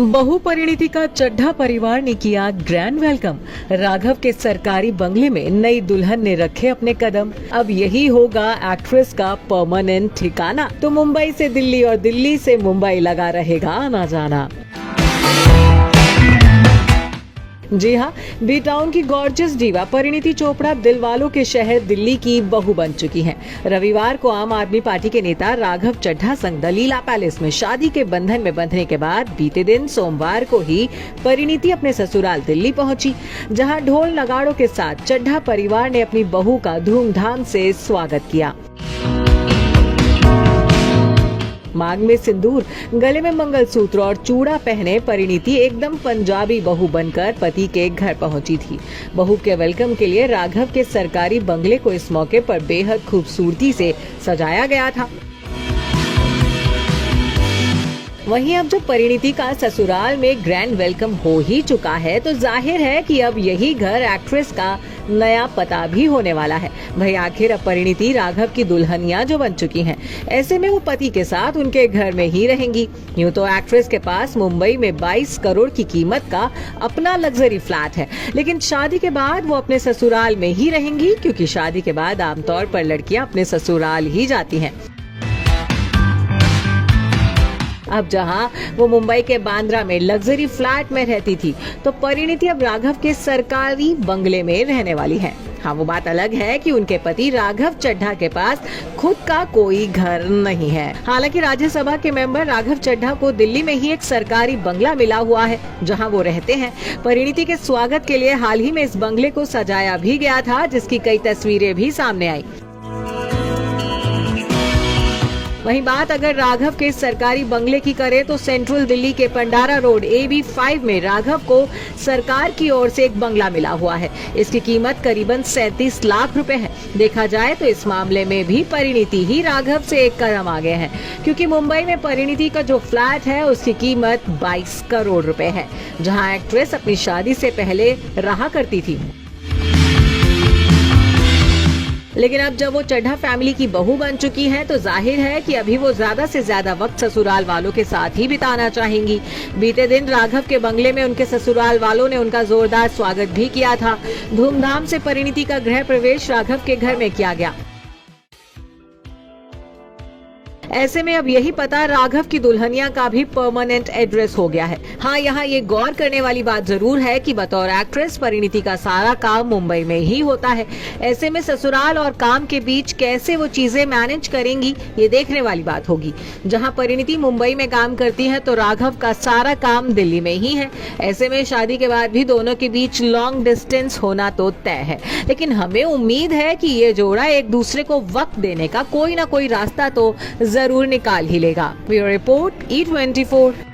बहु परिणीति का चड्ढा परिवार ने किया ग्रैंड वेलकम। राघव के सरकारी बंगले में नई दुल्हन ने रखे अपने कदम। अब यही होगा एक्ट्रेस का परमानेंट ठिकाना। तो मुंबई से दिल्ली और दिल्ली से मुंबई लगा रहेगा आना जाना। जी हाँ, बी टाउन की गॉर्जियस डीवा परिणीति चोपड़ा दिलवालों के शहर दिल्ली की बहू बन चुकी हैं। रविवार को आम आदमी पार्टी के नेता राघव चड्ढा संग द लीला पैलेस में शादी के बंधन में बंधने के बाद बीते दिन सोमवार को ही परिणीति अपने ससुराल दिल्ली पहुंची, जहां ढोल नगाड़ों के साथ चड्ढा परिवार ने अपनी बहू का धूमधाम से स्वागत किया। मांग में सिंदूर, गले में मंगलसूत्र और चूड़ा पहने परिणीति एकदम पंजाबी बहू बनकर पति के घर पहुंची थी। बहू के वेलकम के लिए राघव के सरकारी बंगले को इस मौके पर बेहद खूबसूरती से सजाया गया था। वहीं अब जब परिणीति का ससुराल में ग्रैंड वेलकम हो ही चुका है, तो जाहिर है कि अब यही घर एक्ट्रेस का नया पता भी होने वाला है। भाई आखिर अब परिणीति राघव की दुल्हनिया जो बन चुकी हैं, ऐसे में वो पति के साथ उनके घर में ही रहेंगी। यूं तो एक्ट्रेस के पास मुंबई में 22 करोड़ की कीमत का अपना लग्जरी फ्लैट है, लेकिन शादी के बाद वो अपने ससुराल में ही रहेंगी, क्योंकि शादी के बाद आमतौर पर लड़कियां अपने ससुराल ही जाती हैं। अब जहां वो मुंबई के बांद्रा में लग्जरी फ्लैट में रहती थी, तो परिणीति अब राघव के सरकारी बंगले में रहने वाली है। हाँ, वो बात अलग है कि उनके पति राघव चड्ढा के पास खुद का कोई घर नहीं है। हालांकि राज्यसभा के मेंबर राघव चड्ढा को दिल्ली में ही एक सरकारी बंगला मिला हुआ है, जहां वो रहते हैं। परिणीति के स्वागत के लिए हाल ही में इस बंगले को सजाया भी गया था, जिसकी कई तस्वीरें भी सामने आई। वहीं बात अगर राघव के सरकारी बंगले की करें, तो सेंट्रल दिल्ली के पंडारा रोड AB5 में राघव को सरकार की ओर से एक बंगला मिला हुआ है। इसकी कीमत करीबन 37 लाख रुपए है। देखा जाए तो इस मामले में भी परिणीति ही राघव से एक कदम आगे है, क्योंकि मुंबई में परिणीति का जो फ्लैट है उसकी कीमत 22 करोड़ रुपए है, जहां एक्ट्रेस अपनी शादी से पहले रहा करती थी। लेकिन अब जब वो चड्ढा फैमिली की बहू बन चुकी हैं, तो जाहिर है कि अभी वो ज्यादा से ज्यादा वक्त ससुराल वालों के साथ ही बिताना चाहेंगी। बीते दिन राघव के बंगले में उनके ससुराल वालों ने उनका जोरदार स्वागत भी किया था। धूमधाम से परिणीति का गृह प्रवेश राघव के घर में किया गया। ऐसे में अब यही पता राघव की दुल्हनिया का भी परमानेंट एड्रेस हो गया है। हाँ, यहाँ ये गौर करने वाली बात जरूर है कि बतौर एक्ट्रेस परिणीति का सारा काम मुंबई में ही होता है। ऐसे में ससुराल और काम के बीच कैसे वो चीजें मैनेज करेंगी, ये देखने वाली बात होगी। जहाँ परिणीति मुंबई में काम करती है, तो राघव का सारा काम दिल्ली में ही है। ऐसे में शादी के बाद भी दोनों के बीच लॉन्ग डिस्टेंस होना तो तय है, लेकिन हमें उम्मीद है कि ये जोड़ा एक दूसरे को वक्त देने का कोई ना कोई रास्ता तो जरूर निकाल ही लेगा। Bureau report E24।